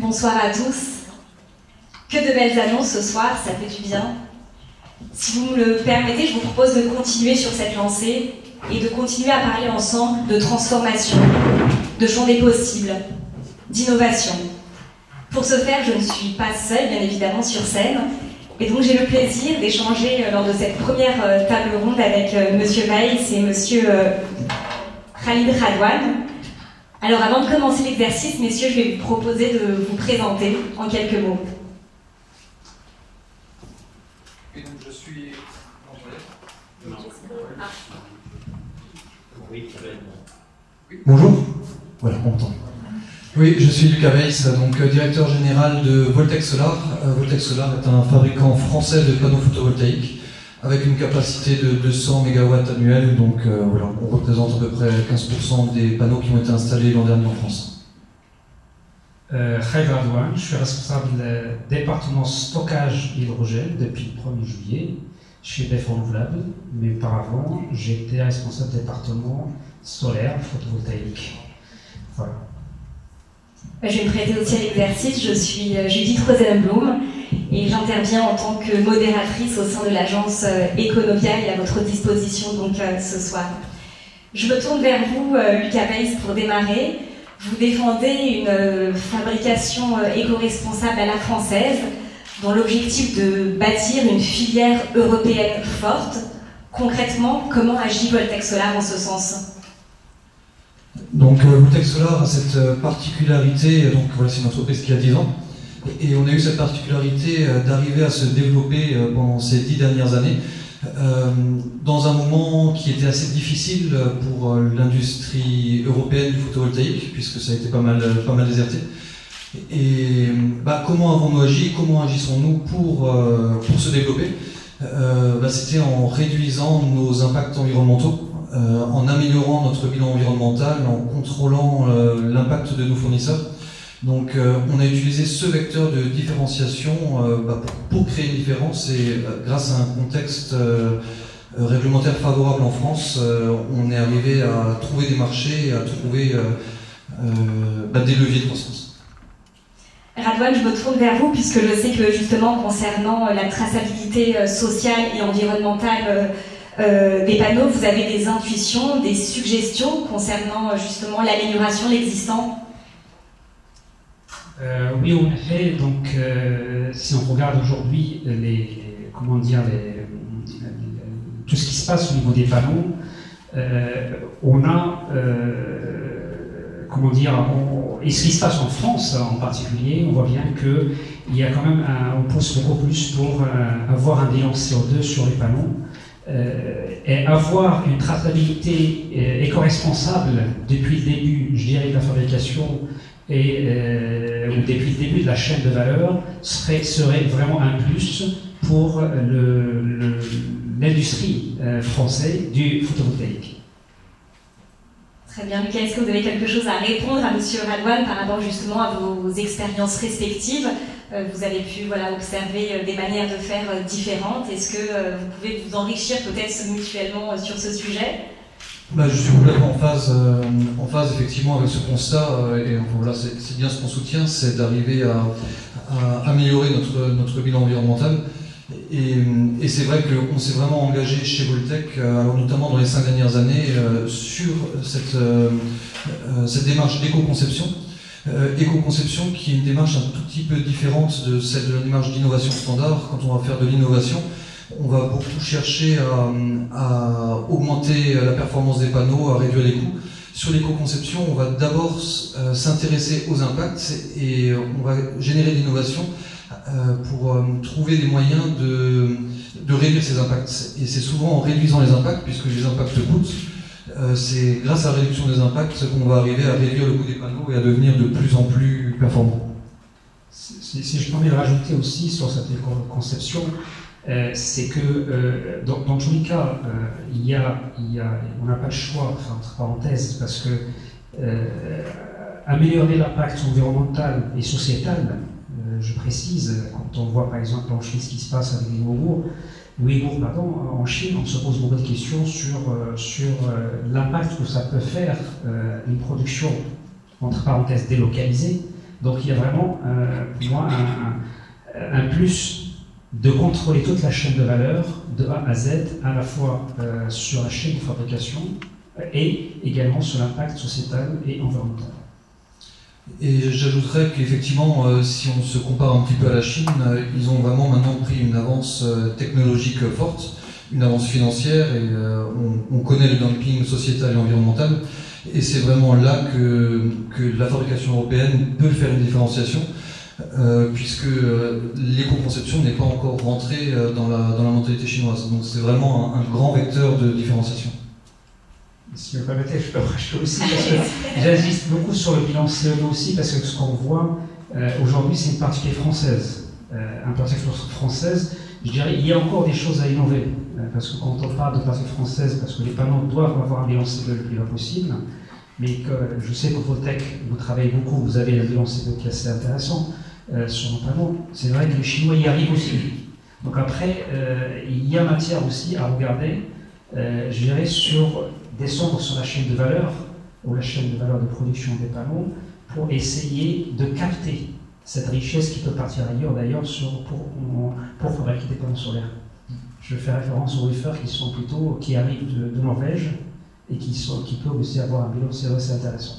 Bonsoir à tous. Que de belles annonces ce soir, ça fait du bien. Si vous me le permettez, je vous propose de continuer sur cette lancée et de continuer à parler ensemble de transformation, de champ des possibles, d'innovation. Pour ce faire, je ne suis pas seule, bien évidemment, sur scène. Et donc j'ai le plaisir d'échanger lors de cette première table ronde avec Monsieur Weiss et Monsieur Khalid Radwan. Alors avant de commencer l'exercice, messieurs, je vais vous proposer de vous présenter en quelques mots. Et donc je suis... Bonjour. Voilà, on entend. Oui, je suis Lucas Weiss, donc directeur général de Voltec Solar. Voltec Solar est un fabricant français de panneaux photovoltaïques avec une capacité de 200 MW annuels. Donc voilà, on représente à peu près 15% des panneaux qui ont été installés l'an dernier en France. Khalid Radwan, je suis responsable du département stockage hydrogène depuis le 1er juillet chez EDF Renouvelable, mais auparavant j'étais responsable du département solaire photovoltaïque. Voilà. Je vais me prêter aussi à l'exercice. Je suis Judith Rosenblum et j'interviens en tant que modératrice au sein de l'agence Econovia et à votre disposition donc ce soir. Je me tourne vers vous, Lucas Weiss, pour démarrer. Vous défendez une fabrication éco-responsable à la française, dont l'objectif de bâtir une filière européenne forte. Concrètement, comment agit Voltec Solar en ce sens ? Donc Voltec Solar a cette particularité, donc voilà, c'est une entreprise qui a 10 ans, et on a eu cette particularité d'arriver à se développer pendant ces 10 dernières années, dans un moment qui était assez difficile pour l'industrie européenne du photovoltaïque, puisque ça a été pas mal déserté. Et comment avons-nous agi, comment agissons-nous pour se développer? C'était en réduisant nos impacts environnementaux, en améliorant notre bilan environnemental, en contrôlant l'impact de nos fournisseurs. Donc on a utilisé ce vecteur de différenciation pour créer une différence, et grâce à un contexte réglementaire favorable en France, on est arrivé à trouver des marchés et à trouver des leviers de croissance. Radwan, je me tourne vers vous puisque je sais que justement concernant la traçabilité sociale et environnementale des panneaux, vous avez des intuitions, des suggestions concernant justement l'amélioration de l'existant? Oui, en effet. Donc, si on regarde aujourd'hui tout ce qui se passe au niveau des panneaux, on a et ce qui se passe en France en particulier, on voit bien qu'il y a quand même on pousse beaucoup plus pour avoir un bilan CO2 sur les panneaux. Et avoir une traçabilité éco-responsable depuis le début, je dirais, de la fabrication ou depuis le début de la chaîne de valeur serait vraiment un plus pour l'industrie française du photovoltaïque. Très bien. Lucas, est-ce que vous avez quelque chose à répondre à Monsieur Radwan par rapport justement à vos expériences respectives? Vous avez pu observer des manières de faire différentes. Est-ce que vous pouvez vous enrichir peut-être mutuellement sur ce sujet? Je suis complètement en phase effectivement avec ce constat, et voilà, c'est bien ce qu'on soutient, c'est d'arriver à améliorer notre bilan environnemental. Et c'est vrai qu'on s'est vraiment engagé chez Voltec, alors notamment dans les 5 dernières années, sur cette démarche d'éco-conception. Éco-conception qui est une démarche un tout petit peu différente de celle de la démarche d'innovation standard. Quand on va faire de l'innovation, on va beaucoup chercher à augmenter la performance des panneaux, à réduire les coûts. Sur l'éco-conception, on va d'abord s'intéresser aux impacts et on va générer de l'innovation pour trouver des moyens de réduire ces impacts. Et c'est souvent en réduisant les impacts, puisque les impacts coûtent, c'est grâce à la réduction des impacts qu'on va arriver à réduire le coût des panneaux et à devenir de plus en plus performants. Si je permets de rajouter aussi sur cette conception, c'est que dans tous les cas, on n'a pas le choix, entre parenthèses, parce que améliorer l'impact environnemental et sociétal, je précise, quand on voit par exemple en Chine ce qui se passe avec les Ouïghours, en Chine, on se pose beaucoup de questions sur l'impact que ça peut faire une production, entre parenthèses, délocalisée, Donc il y a vraiment, pour moi, un plus de contrôler toute la chaîne de valeur, de A à Z, à la fois sur la chaîne de fabrication et également sur l'impact sociétal et environnemental. Et j'ajouterais qu'effectivement, si on se compare un petit peu à la Chine, ils ont vraiment maintenant pris une avance technologique forte, une avance financière, et on connaît le dumping sociétal et environnemental. Et c'est vraiment là que la fabrication européenne peut faire une différenciation, puisque l'éco-conception n'est pas encore rentrée dans la mentalité chinoise. Donc c'est vraiment un grand vecteur de différenciation. Si vous me permettez, je peux rajouter aussi, parce que j'insiste beaucoup sur le bilan CO2 aussi, parce que ce qu'on voit aujourd'hui, c'est une particularité française. Une particularité française, je dirais, il y a encore des choses à innover, parce que quand on parle de particularité française, parce que les panneaux doivent avoir un bilan CO2 le plus bas possible, mais que je sais qu'au Votech, vous travaillez beaucoup, vous avez un bilan CO2 qui est assez intéressant sur nos panneaux. C'est vrai que les Chinois y arrivent aussi. Donc après, il y a matière aussi à regarder, je dirais, descendre sur la chaîne de valeur, ou la chaîne de valeur de production des panneaux, pour essayer de capter cette richesse qui peut partir ailleurs, d'ailleurs, pour fabriquer des panneaux solaires. Je fais référence aux wafers qui arrivent de Norvège et qui peuvent aussi avoir un bilan CO2 assez intéressant.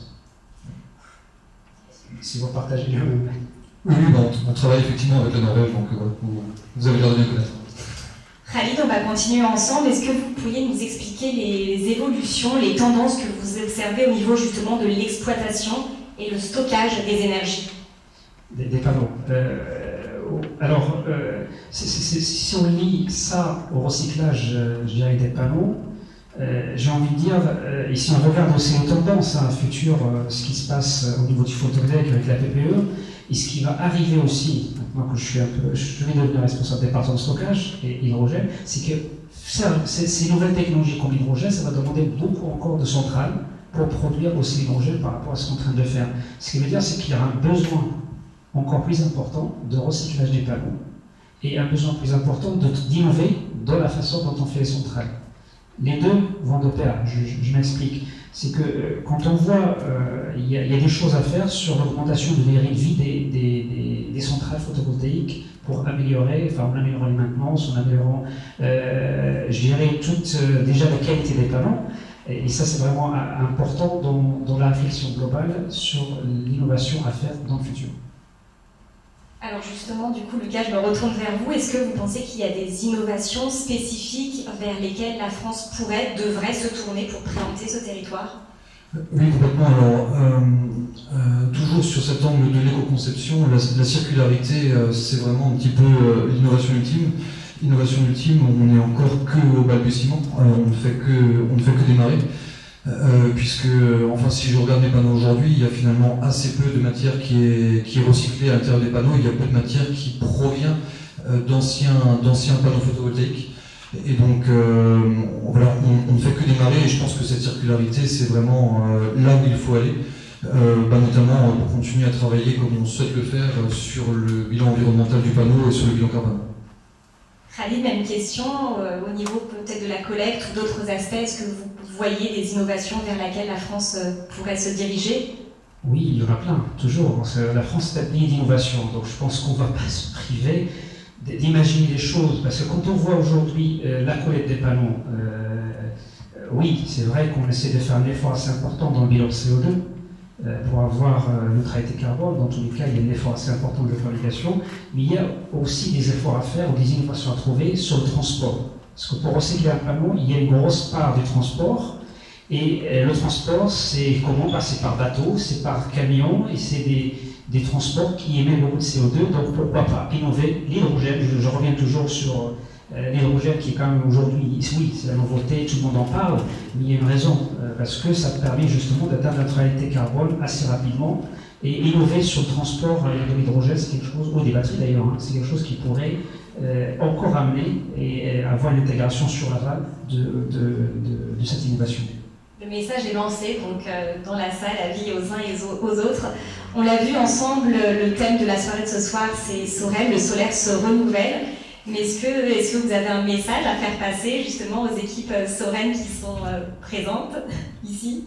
Si vous partagez le même. Oui, on travaille effectivement avec la Norvège, donc vous avez l'air de bien connaître. Khalid, on va continuer ensemble. Est-ce que vous pourriez nous expliquer les évolutions, les tendances que vous observez au niveau justement de l'exploitation et le stockage des énergies? Des panneaux. Alors, si on lie ça au recyclage, je dirais, des panneaux, j'ai envie de dire, et si on regarde aussi les tendances futures, ce qui se passe au niveau du photovoltaïque avec la PPE, et ce qui va arriver aussi, maintenant que je vais devenir responsable des département de stockage et hydrogène, c'est que ces nouvelles technologies comme l'hydrogène, ça va demander beaucoup encore de centrales pour produire aussi l'hydrogène par rapport à ce qu'on est en train de faire. Ce qui veut dire, c'est qu'il y aura un besoin encore plus important de recyclage des panneaux et un besoin plus important d'innover dans la façon dont on fait les centrales. Les deux vont de pair, je m'explique. C'est que quand on voit, il y a des choses à faire sur l'augmentation de durée de vie des centrales photovoltaïques pour améliorer, en améliorant les maintenances, en améliorant, je dirais, déjà la qualité des panneaux. Et ça, c'est vraiment important dans la réflexion globale sur l'innovation à faire dans le futur. Alors justement, du coup, Lucas, je me retourne vers vous. Est-ce que vous pensez qu'il y a des innovations spécifiques vers lesquelles la France devrait se tourner pour préempter ce territoire? Oui, complètement. Alors, toujours sur cet angle de l'éco-conception, la circularité, c'est vraiment un petit peu l'innovation ultime. Innovation ultime, on n'est encore que au balbutiement, on ne fait que démarrer. Puisque, enfin, si je regarde les panneaux aujourd'hui, il y a finalement assez peu de matière qui est recyclée à l'intérieur des panneaux. Il y a peu de matière qui provient d'anciens panneaux photovoltaïques. Et donc, voilà, on ne fait que démarrer. Et je pense que cette circularité, c'est vraiment là où il faut aller, notamment pour continuer à travailler comme on souhaite le faire sur le bilan environnemental du panneau et sur le bilan carbone. Khalid, même question, au niveau peut-être de la collecte ou d'autres aspects, est-ce que vous voyez des innovations vers laquelle la France pourrait se diriger? Oui, il y en a plein, toujours. La France est un pays d'innovation, donc je pense qu'on ne va pas se priver d'imaginer des choses, parce que quand on voit aujourd'hui la collecte des panneaux, oui, c'est vrai qu'on essaie de faire un effort assez important dans le bilan CO2, pour avoir neutralité carbone. Dans tous les cas, il y a un effort assez important de fabrication, mais il y a aussi des efforts à faire ou des innovations à trouver sur le transport. Parce que pour recycler un panneau, il y a une grosse part du transport, et le transport, c'est comment? C'est par bateau, c'est par camion, et c'est des transports qui émettent beaucoup de CO2, donc pourquoi pas innover l'hydrogène? Je reviens toujours sur l'hydrogène qui est quand même aujourd'hui, oui, c'est la nouveauté, tout le monde en parle, mais il y a une raison, parce que ça permet justement d'atteindre la neutralité carbone assez rapidement, et innover sur le transport de l'hydrogène, c'est quelque chose, ou des batteries d'ailleurs, c'est quelque chose qui pourrait encore amener et avoir une intégration sur l'aval de cette innovation. Le message est lancé, donc dans la salle, avis aux uns et aux autres. On l'a vu ensemble, le thème de la soirée de ce soir, c'est Sorel, le solaire se renouvelle. Mais est-ce que vous avez un message à faire passer justement aux équipes Soren qui sont présentes ici?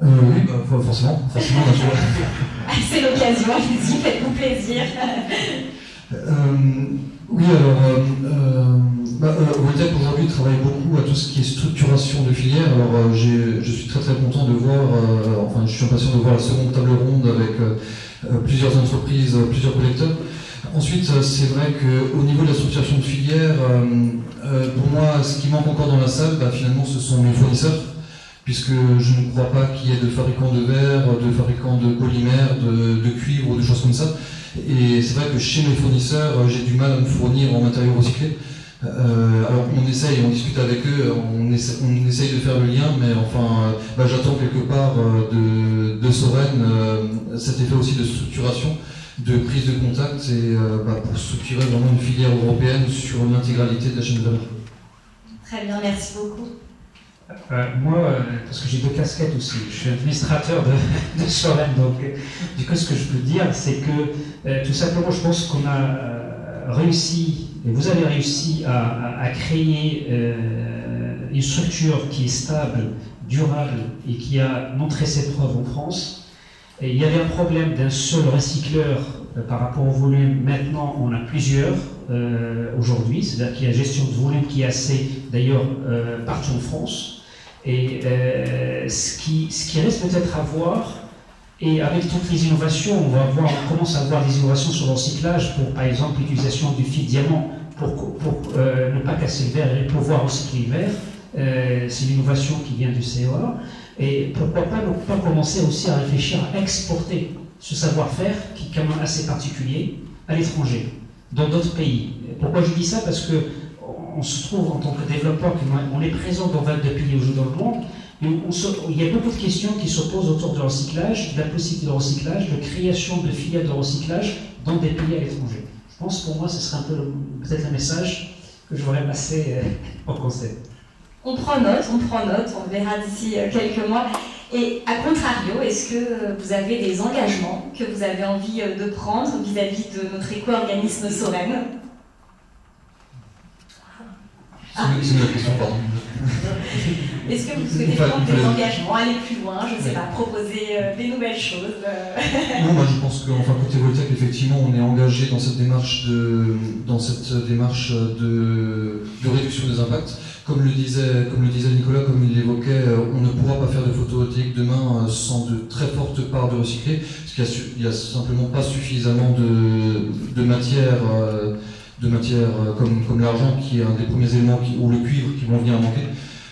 Oui, forcément, bien sûr. C'est l'occasion, allez-y, faites-vous plaisir. Oui, alors, Voltaire aujourd'hui travaille beaucoup à tout ce qui est structuration de filière. Alors, je suis très très content de voir, enfin, je suis impatient de voir la seconde table ronde avec plusieurs entreprises, plusieurs collecteurs. Ensuite, c'est vrai qu'au niveau de la structuration de filière, pour moi, ce qui manque encore dans la salle, finalement, ce sont mes fournisseurs, puisque je ne crois pas qu'il y ait de fabricants de verre, de fabricants de polymères, de cuivre ou de choses comme ça. Et c'est vrai que chez mes fournisseurs, j'ai du mal à me fournir en matériaux recyclés. Alors on essaye, on discute avec eux, on essaye de faire le lien, mais enfin, j'attends quelque part de Soren cet effet aussi de structuration, de prise de contact, et pour structurer vraiment une filière européenne sur l'intégralité de la chaîne de valeur. Très bien, merci beaucoup. Moi, parce que j'ai 2 casquettes aussi, je suis administrateur de Soren, donc du coup ce que je peux dire, c'est que tout simplement je pense qu'on a réussi, et vous avez réussi à créer une structure qui est stable, durable et qui a montré ses preuves en France. Et il y avait un problème d'un seul recycleur par rapport au volume. Maintenant, on a plusieurs aujourd'hui, c'est-à-dire qu'il y a une gestion de volume qui est assez, d'ailleurs, partout en France. Et ce qui reste peut-être à voir, et avec toutes les innovations, on commence à voir des innovations sur le recyclage pour, par exemple, l'utilisation du fil diamant pour ne pas casser le verre et pouvoir recycler le verre. C'est l'innovation qui vient du CEA. Et pourquoi pas ne pas commencer aussi à réfléchir à exporter ce savoir-faire, qui est quand même assez particulier, à l'étranger, dans d'autres pays. Pourquoi je dis ça? Parce que on se trouve en tant que développeur, on est présent dans 22 pays aujourd'hui dans le monde, et il y a beaucoup de questions qui se posent autour du recyclage, de la possibilité de recyclage, de création de filiales de recyclage dans des pays à l'étranger. Je pense pour moi ce serait un peu peut-être le message que je voudrais passer au conseil. On prend note, on verra d'ici quelques mois. Et à contrario, est-ce que vous avez des engagements que vous avez envie de prendre vis-à-vis de notre éco-organisme Soren? C'est une question, pardon. Est-ce que vous souhaitez prendre des engagements, aller plus loin, je ne sais pas, proposer des nouvelles choses Non, moi je pense qu'enfin côté Voltaire, effectivement, on est engagé dans cette démarche de réduction des impacts. Comme le disait Nicolas, comme il l'évoquait, on ne pourra pas faire de photovoltaïque demain sans de très fortes parts de recyclé, parce qu'il n'y a simplement pas suffisamment de matière comme l'argent, qui est un des premiers éléments, ou le cuivre, qui vont venir à manquer.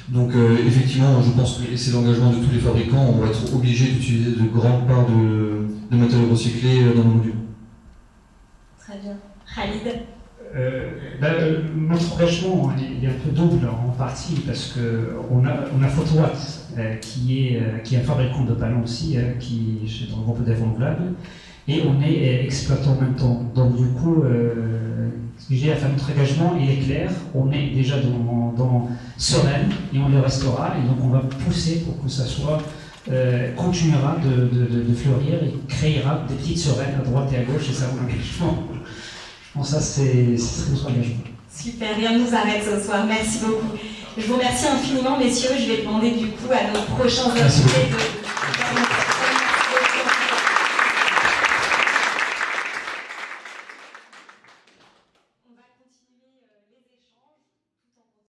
Donc effectivement, je pense que c'est l'engagement de tous les fabricants, on va être obligé d'utiliser de grandes parts de matériaux recyclés dans nos modules. Très bien. Khalid? Notre engagement il est un peu double en partie, parce qu'on a Photowatt qui est un fabricant de panneaux aussi, qui est dans le groupe des renouvelables, et on est exploitant en même temps. Donc du coup, notre engagement il est clair, on est déjà dans Soren et on le restera, et donc on va pousser pour que ça soit continuera de fleurir et créera des petites Soren à droite et à gauche, et ça mon engagement. Bon, ça, c'est notre engagement. Super, rien ne nous arrête ce soir. Merci beaucoup. Je vous remercie infiniment, messieurs. Je vais demander du coup à nos prochains invités de